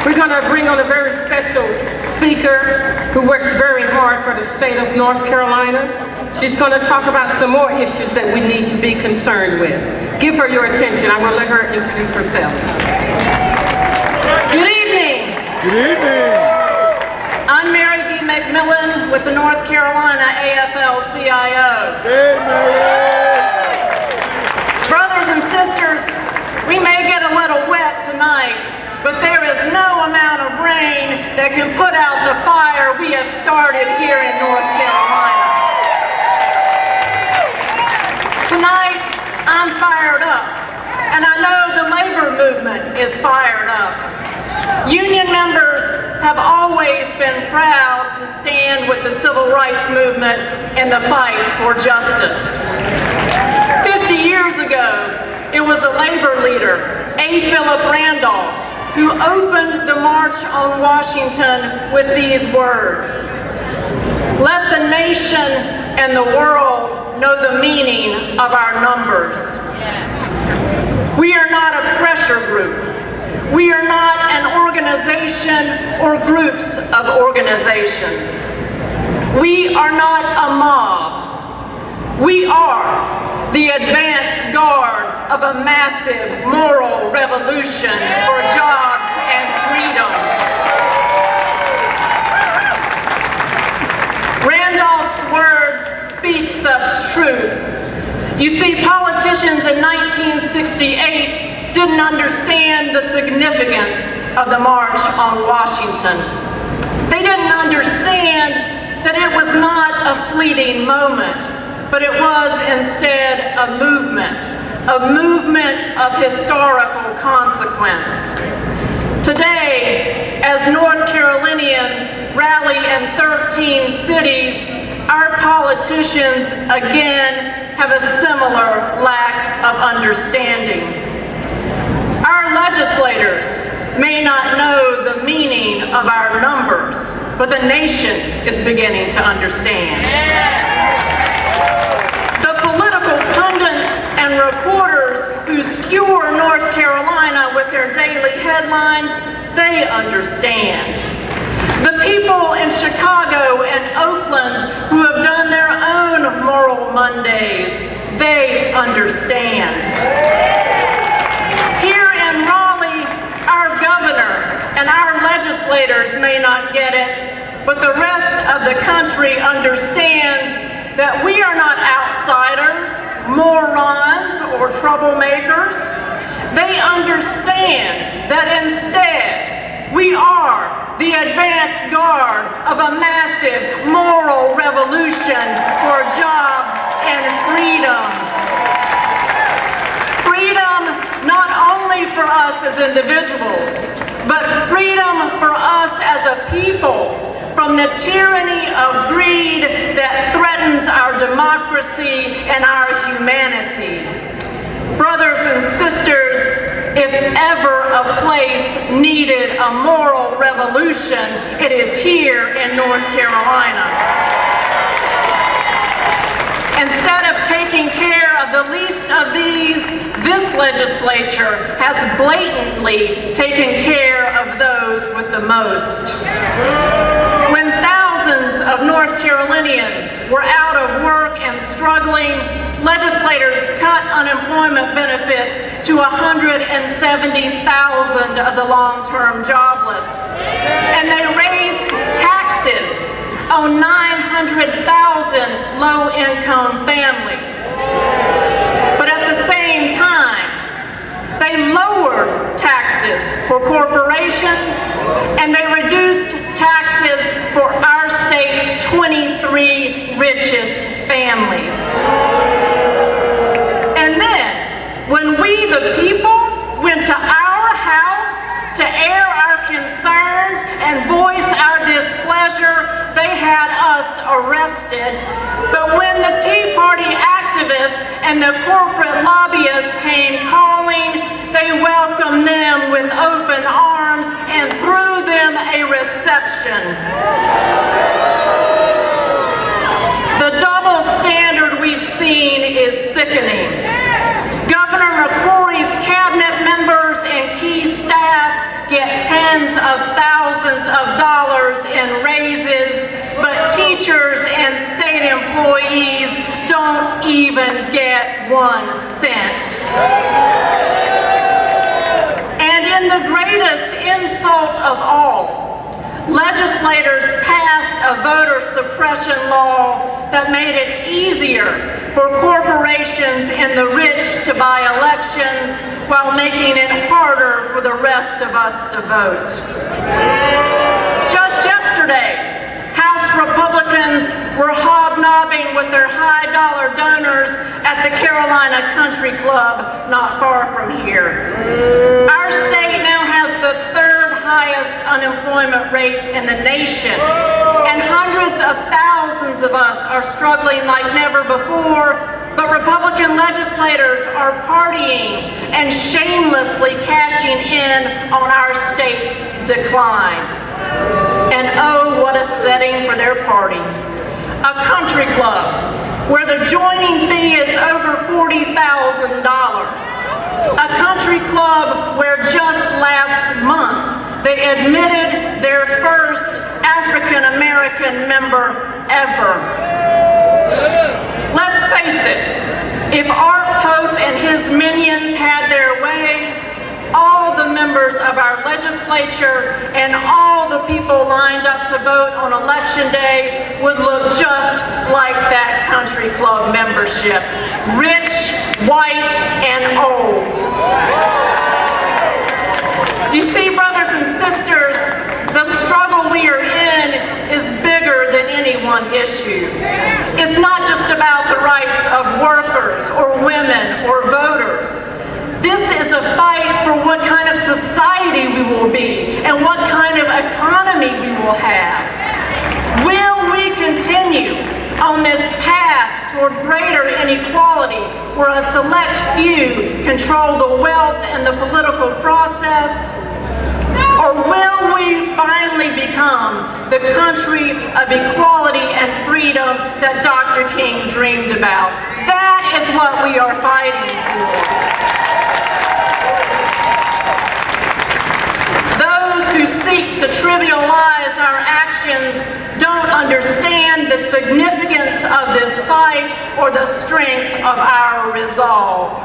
We're going to bring on a very special speaker who works very hard for the state of North Carolina. She's going to talk about some more issues that we need to be concerned with. Give her your attention. I will let her introduce herself. Good evening. Good evening. I'm MaryBe McMillan with the North Carolina AFL-CIO. Hey, Mary. Brothers and sisters, we may get a little wet tonight, but there is no amount of rain that can put out the fire we have started here in North Carolina. Tonight, I'm fired up, and I know the labor movement is fired up. Union members have always been proud to stand with the civil rights movement in the fight for justice. 50 years ago, it was a labor leader, A. Philip Randolph, who opened the March on Washington with these words: "Let the nation and the world know the meaning of our numbers." We are not a pressure group. We are not an organization or groups of organizations. We are not a mob. We are the advance guard of a massive moral revolution for jobs and freedom. Randolph's words speak such truth. You see, politicians in 1968 didn't understand the significance of the March on Washington. They didn't understand that it was not a fleeting moment, but it was instead a movement of historical consequence. Today, as North Carolinians rally in 13 cities, our politicians again have a similar lack of understanding. Our legislators may not know the meaning of our numbers, but the nation is beginning to understand. The political pundits and reporters who skewer North Carolina with their daily headlines, they understand. The people in Chicago and Oakland who have done their own Moral Mondays, they understand. Here in Raleigh, our governor and our legislators may not get it, but the rest of the country understands that we are not outsiders, morons, or troublemakers. They understand that instead we are the advance guard of a massive moral revolution for jobs and freedom. Freedom not only for us as individuals, but freedom for us as a people from the tyranny of greed that threatens our democracy and our humanity. Brothers and sisters, if ever a place needed a moral revolution, it is here in North Carolina. Instead of taking care of the least of these, this legislature has blatantly taken care of those with the most. When thousands of North Carolinians were out of work and struggling, legislators cut unemployment benefits to 170,000 of the long-term jobless. And they raised taxes on 900,000 low-income families. But at the same time, they lowered taxes for corporations and they reduced taxes for our state's 23 richest families. And then, when we, the people, went to our house to air our concerns and voice our displeasure, they had us arrested. But when the Tea Party activists and the corporate lobbyists came calling, they welcomed them with open arms and threw them a reception. The double standard we've seen is sickening. Governor McCrory's cabinet members and key staff get tens of thousands of dollars in raises, but teachers and state employees don't even get 1 cent. And in the greatest insult of all, legislators passed a voter suppression law that made it easier for corporations and the rich to buy elections while making it harder for the rest of us to vote. Just yesterday, House Republicans were hobnobbing with their high-dollar donors at the Carolina Country Club not far from here. Our state now has the 3rd highest unemployment rate in the nation, and hundreds of thousands of us are struggling like never before, but Republican legislators are partying and shamelessly cashing in on our state's decline. And oh, what a setting for their party. A country club where the joining fee is over $40,000. A country club where just last month they admitted their first African American member ever. Let's face it, if our Pope and his minions had their way, all the members of our legislature and all the people lined up to vote on Election Day would look just like that country club membership. Rich, white, and old. You see, brothers and sisters, the struggle we are in is bigger than any one issue. It's not just about the rights of workers or women or voters. This is a fight for what kind of society we will be and what kind of economy we will have. Will we continue on this path toward greater inequality where a select few control the wealth and the political process? Or will we finally become the country of equality and freedom that Dr. King dreamed about? That is what we are fighting for. Those who seek to trivialize our actions don't understand the significance of this fight or the strength of our resolve.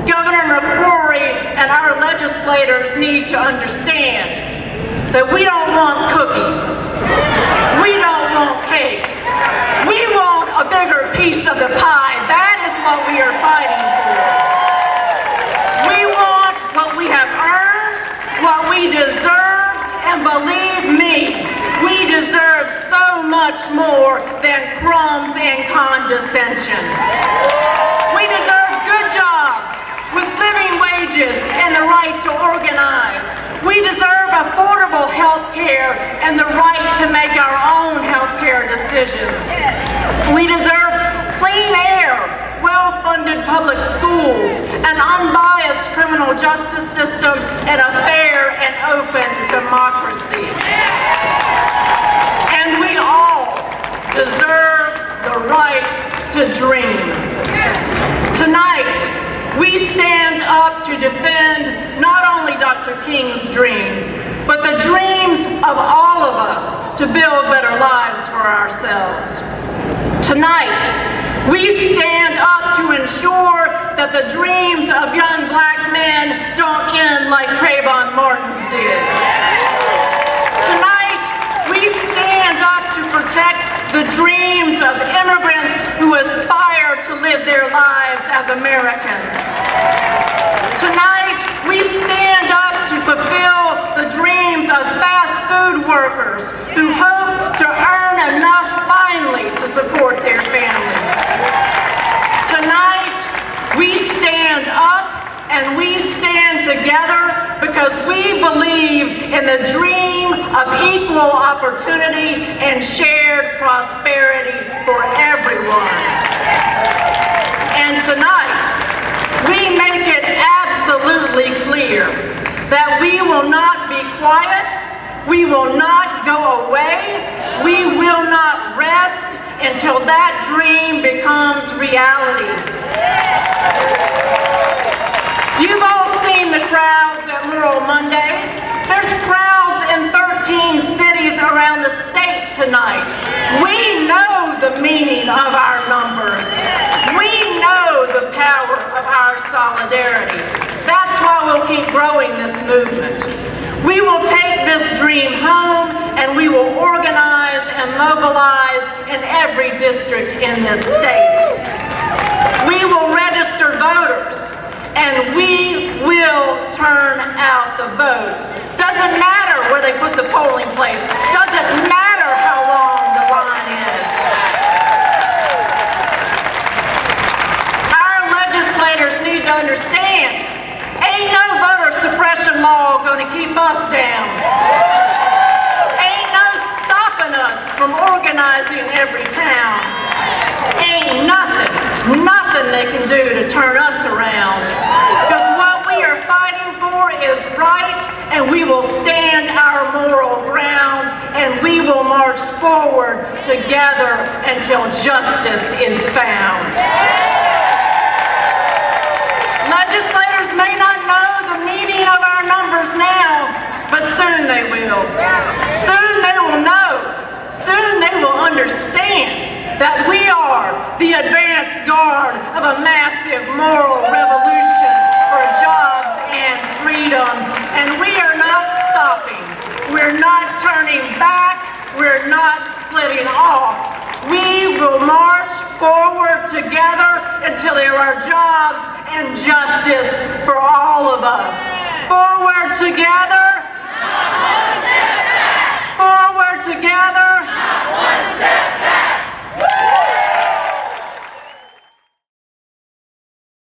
Governor McCrory and our legislators need to understand that we don't want cookies. We don't want cake. We want a bigger piece of the pie. That is what we are fighting for. We want what we have earned, what we deserve, and believe me, we deserve so much more than crumbs and condescension. We deserve good jobs with living wages and the right to organize. We deserve affordable health care and the right to make our own health care decisions. We deserve clean air, well-funded public schools, an unbiased criminal justice system, and a fair and open democracy. And we all deserve the right to dream. Tonight, we stand up to defend not only Dr. King's dream, but the dreams of all of us to build better lives for ourselves. Tonight, we stand up to ensure that the dreams of young black men don't end like Trayvon Martin's did. Tonight, we stand up to protect the dreams of immigrants who aspire to live their lives as Americans. Tonight, we stand up to fulfill the dreams of fast food workers who hope to earn enough finally to support their families. Tonight, we stand up and we stand together because we believe in the dream of equal opportunity and shared prosperity for everyone. And tonight, we make it absolutely clear that we will not be quiet, we will not go away, we will not rest until that dream becomes reality. You've all seen the crowds at Laurel Mondays. There's crowds tonight. We know the meaning of our numbers. We know the power of our solidarity. That's why we'll keep growing this movement. We will take this dream home and we will organize and mobilize in every district in this state. We will register voters and we will turn out the vote. Doesn't matter where they put the polling place. Doesn't matter how long the line is. Our legislators need to understand, ain't no voter suppression law gonna keep us down. Ain't no stopping us from organizing every town. Ain't nothing they can do to turn us around. Because what we are fighting for is right, and we will stand our moral ground, and we will march forward together until justice is found. Legislators may not know the meaning of our numbers now, but soon they will. Soon they will know. Soon they will understand that we are the advance guard of a massive moral revolution for jobs and freedom. And we are not stopping. We're not turning back. We're not splitting off. We will march forward together until there are jobs and justice for all of us. Forward together. Forward together.